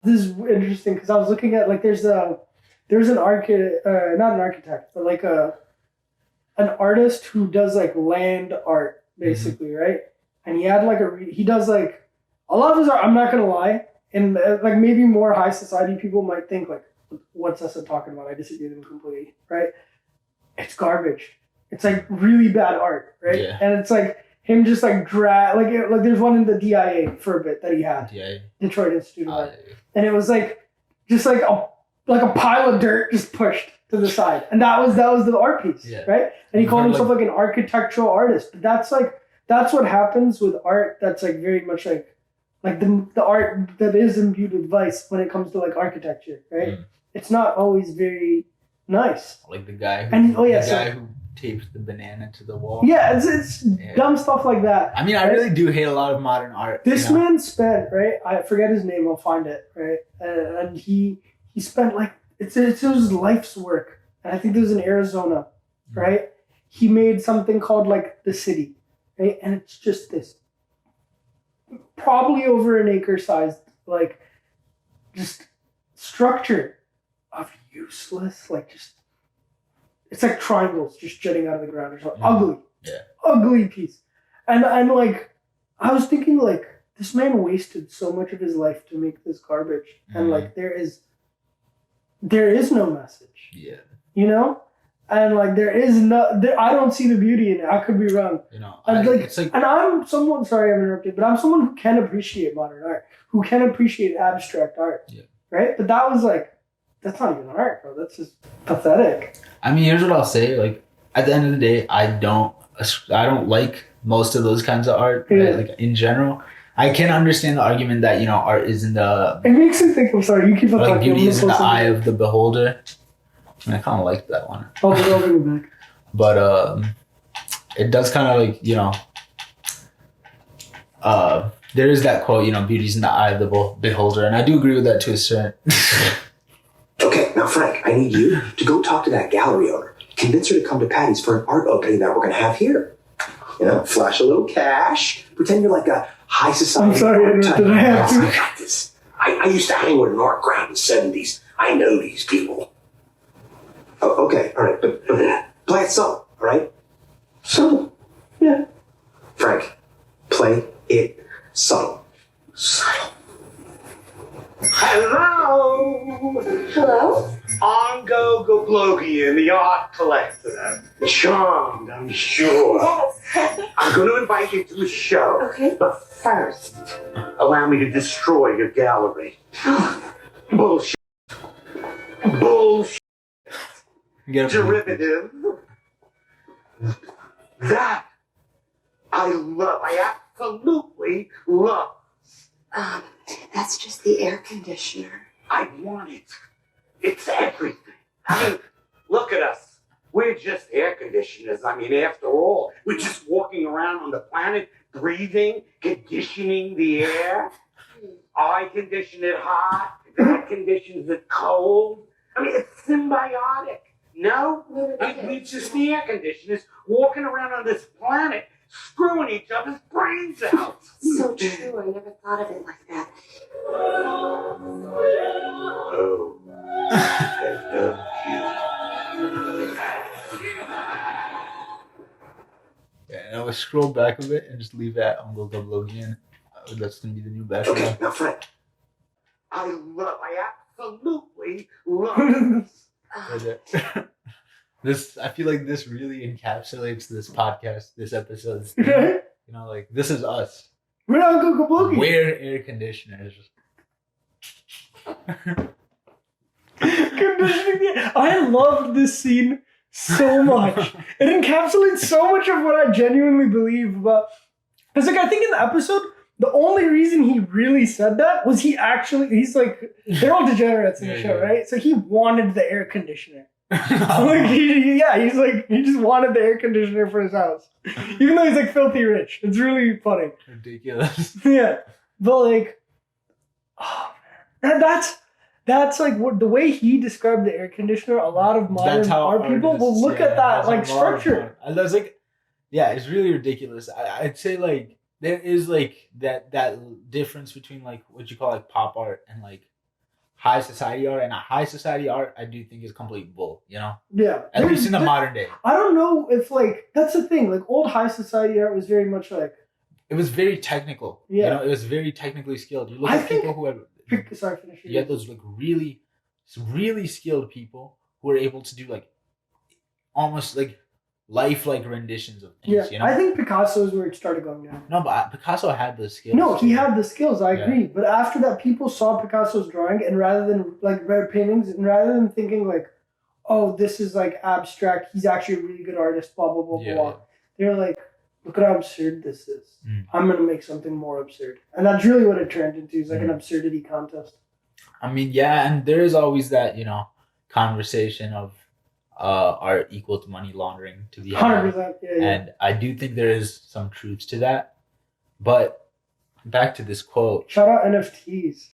this is interesting because I was looking at like there's an not an architect, but like an artist who does like land art basically, right? And he had like he does like a lot of his art. I'm not gonna lie, and like maybe more high society people might think like, what's Essa talking about? I disagree with him completely, right? It's garbage. It's like really bad art, right? Yeah. And it's like him just like like there's one in the DIA for a bit that he had. DIA. Detroit Institute of Art. And it was like just like a pile of dirt just pushed to the side. And that was the art piece, right? And he called himself like an architectural artist. But that's what happens with art that's like very much like the art that is imbued with vice when it comes to like architecture, right? It's not always very nice. Like the guy who tapes the banana to the wall. Yeah, it's dumb stuff like that. I mean, I really do hate a lot of modern art. This man spent, right? I forget his name. I'll find it, right? And he spent like it was his life's work. And I think it was in Arizona, right? He made something called like the city, right? And it's just this probably over an acre sized like just structure of useless like just. It's like triangles just jutting out of the ground or something. Ugly. Yeah. Ugly piece. And like, I was thinking like, this man wasted so much of his life to make this garbage. And like, there is no message. Yeah. You know? And like, I don't see the beauty in it. I could be wrong. You know, and I'm someone, sorry I'm interrupted, but I'm someone who can appreciate modern art, who can appreciate abstract art. Yeah. Right? But that was like, that's not even art, bro. That's just pathetic. I mean, here's what I'll say. Like, at the end of the day, I don't like most of those kinds of art. Right? Like, in general, I can understand the argument that, you know, art is in the... It makes me think... I'm sorry, you keep on talking. Like, beauty is in the eye of the beholder. I mean, I kind of like that one. Oh, I'll bring it back. But it does kind of, like, you know... there is that quote, you know, beauty's in the eye of the beholder. And I do agree with that to a certain... Okay, now Frank, I need you to go talk to that gallery owner. Convince her to come to Patty's for an art opening that we're going to have here. You know, flash a little cash. Pretend you're like a high society. I'm sorry, did I have to? I got this. I used to hang with an art crowd in the 70s. I know these people. Oh, okay, all right, but play it subtle, all right? Subtle. Yeah. Frank, play it subtle. Subtle. Hello. Hello? I'm Goglogian, the art collector. Charmed, I'm sure. I'm going to invite you to a show. Okay. But first, allow me to destroy your gallery. Bullshit. Bullshit. Derivative. That I love. I absolutely love. That's just the air conditioner. I want it. It's everything. I mean, look at us. We're just air conditioners. I mean, after all, we're just walking around on the planet, breathing, conditioning the air. I condition it hot. That conditions it cold. I mean, it's symbiotic. No? I mean, we're just the air conditioners walking around on this planet, screwing each other's brains out. So true. I never thought of it like that. Oh. Yeah, and I would scroll back a bit and just leave that on Goglogian. That's going to be the new background. Okay, now Frank. I absolutely love This, I feel like this really encapsulates this podcast, this episode. You know, like, this is us. We're not Goglogian. We're air conditioners. I loved this scene so much. It encapsulates so much of what I genuinely believe about. Because, like, I think in the episode, the only reason he really said that was he's like, they're all degenerates in the show, right? So he wanted the air conditioner. Like, he just wanted the air conditioner for his house. Even though he's like filthy rich. It's really funny. Ridiculous. Yeah. But like, oh man. That's like what the way he described the air conditioner, a lot of modern art people will look at that like structure. And that's like, yeah, it's really ridiculous. I'd say like there is like that difference between like what you call like pop art and like high society art, and high society art I do think is complete bull, you know? Yeah. At least in the modern day. I don't know if like that's the thing. Like old high society art was very much like it was very technical. Yeah. You know, it was very technically skilled. You look I at think- people who have sorry, finish. you get those like really skilled people who are able to do like almost like lifelike renditions of things. Yeah, You know? I think Picasso is where it started going down. No, but Picasso had the skills. No, he had the skills. I Yeah. agree. But after that, people saw Picasso's drawing, and rather than like red paintings, and rather than thinking like, "Oh, this is like abstract. He's actually a really good artist." Blah blah blah Yeah, blah. yeah. They're like, "Look at how absurd this is. Mm. I'm gonna make something more absurd." And that's really what it turned into. It's like an Mm. absurdity contest. I mean, yeah, and there is always that, you know, conversation of art equal to money laundering to be had. 100%. Yeah, yeah. And I do think there is some truth to that. But back to this quote. Shout out NFTs.